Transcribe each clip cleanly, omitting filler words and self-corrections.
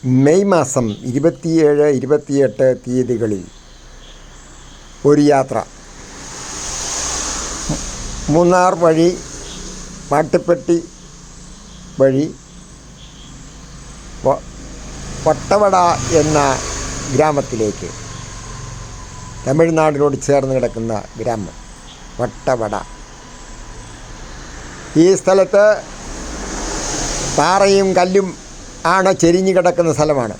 May മാസം 27, 28 തീയതികളിൽ ഒരു യാത്ര മൂന്നാർ വഴി മാട്ടുപ്പെട്ടി വഴി വട്ടവട എന്ന ഗ്രാമത്തിലേക്ക്, തമിഴ്നാടിനോട് ചേർന്ന് കിടക്കുന്ന ഗ്രാമം വട്ടവട. ഈ സ്ഥലത്ത് പാറയും കല്ലും ആണ് ചെരിഞ്ഞു കിടക്കുന്ന സ്ഥലമാണ്.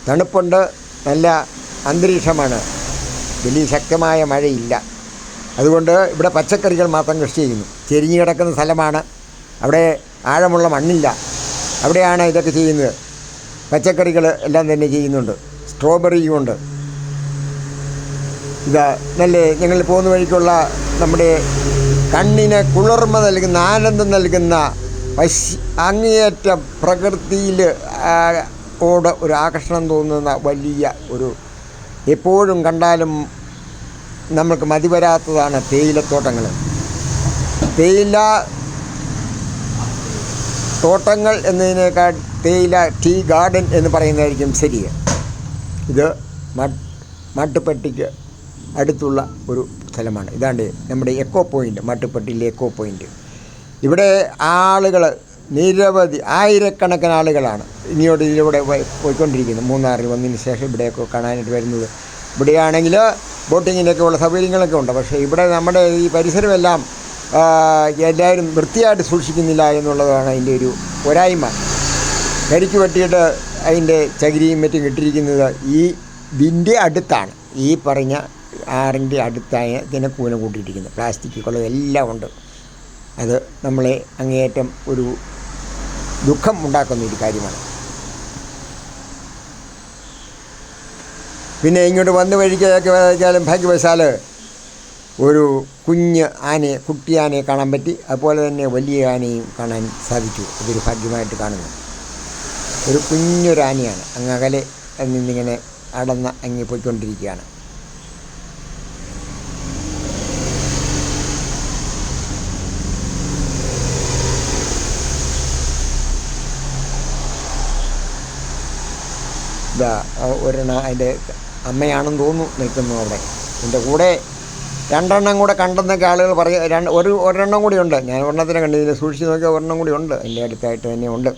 തണുപ്പുണ്ട്, നല്ല അന്തരീക്ഷമാണ്, വലിയ ശക്തമായ മഴയില്ല. അതുകൊണ്ട് ഇവിടെ പച്ചക്കറികൾ മാത്രം കൃഷി ചെയ്യുന്നു. ചെരിഞ്ഞു കിടക്കുന്ന സ്ഥലമാണ്, അവിടെ ആഴമുള്ള മണ്ണില്ല. അവിടെയാണ് ഇതൊക്കെ ചെയ്യുന്നത്. പച്ചക്കറികൾ എല്ലാം തന്നെ ചെയ്യുന്നുണ്ട്. സ്ട്രോബെറിയും ഉണ്ട്. ഇതാ നല്ല ഞങ്ങൾ പോകുന്ന വഴിക്കുള്ള നമ്മുടെ കണ്ണിന് കുളിർമ നൽകുന്ന, ആനന്ദം നൽകുന്ന അങ്ങേയറ്റം പ്രകൃതിയിൽ ഓട് ഒരു ആകർഷണം തോന്നുന്ന വലിയ ഒരു, എപ്പോഴും കണ്ടാലും നമുക്ക് മതി വരാത്തതാണ് തേയിലത്തോട്ടങ്ങൾ. തേയില തോട്ടങ്ങൾ എന്നതിനേക്കാൾ തേയില ടീ ഗാർഡൻ എന്ന് പറയുന്നതായിരിക്കും ശരിയ. ഇത് മാട്ടുപ്പെട്ടിക്ക് അടുത്തുള്ള ഒരു സ്ഥലമാണ്. ഇതാണ്ട് നമ്മുടെ എക്കോ പോയിൻ്റ്, മാട്ടുപ്പെട്ടിയിലെ എക്കോ പോയിൻ്റ്. ഇവിടെ ആളുകൾ നിരവധി ആയിരക്കണക്കിന് ആളുകളാണ് ഇതിലൂടെ പോയിക്കൊണ്ടിരിക്കുന്നത്. മൂന്നാറിൽ വന്നതിന് ശേഷം ഇവിടെയൊക്കെ കാണാനായിട്ട് വരുന്നത്. ഇവിടെയാണെങ്കിൽ ബോട്ടിങ്ങിൻ്റെയൊക്കെ ഉള്ള സൗകര്യങ്ങളൊക്കെ ഉണ്ട്. പക്ഷേ ഇവിടെ നമ്മുടെ ഈ പരിസരമെല്ലാം എല്ലാവരും വൃത്തിയായിട്ട് സൂക്ഷിക്കുന്നില്ല എന്നുള്ളതാണ് അതിൻ്റെ ഒരു പോരായ്മ. കരിക്ക് വെട്ടിയിട്ട് അതിൻ്റെ ചകിരിയും മറ്റും ഇട്ടിരിക്കുന്നത് ഇതിൻ്റെ അടുത്താണ്. ഈ പറഞ്ഞ ആറിൻ്റെ അടുത്തായ ഇതിനെ കൂന കൂട്ടിയിട്ടിരിക്കുന്നത്. പ്ലാസ്റ്റിക്കുകളും എല്ലാം ഉണ്ട്. അത് നമ്മളെ അങ്ങേയറ്റം ഒരു ദുഃഖം ഉണ്ടാക്കുന്ന ഒരു കാര്യമാണ്. പിന്നെ ഇങ്ങോട്ട് വന്ന വഴിക്കൊക്കെ വെച്ചാലും ഭാഗ്യവശാൽ ഒരു കുഞ്ഞ് ആനയെ, കുട്ടി ആനയെ കാണാൻ പറ്റി. അതുപോലെ തന്നെ വലിയ ആനയും കാണാൻ സാധിച്ചു. അതൊരു ഭാഗ്യമായിട്ട് കാണുന്നു. ഒരു കുഞ്ഞൊരാനയാണ് അങ്ങകലെ നിന്നിങ്ങനെ അങ്ങ് പോയിക്കൊണ്ടിരിക്കുകയാണ്. ഇതാ ഒരെണ്ണം അതിൻ്റെ അമ്മയാണെന്ന് തോന്നുന്നു നിൽക്കുന്നു അവിടെ. എൻ്റെ കൂടെ രണ്ടെണ്ണം കൂടെ കണ്ടെന്നൊക്കെ ആളുകൾ ഒരെണ്ണം കൂടി ഉണ്ട്. ഞാൻ ഒരെണ്ണത്തിനെ കണ്ടു. ഇതിനെ സൂക്ഷിച്ച് നോക്കിയാൽ ഒരെണ്ണം കൂടി ഉണ്ട്, എൻ്റെ അടുത്തായിട്ട് തന്നെ ഉണ്ട്.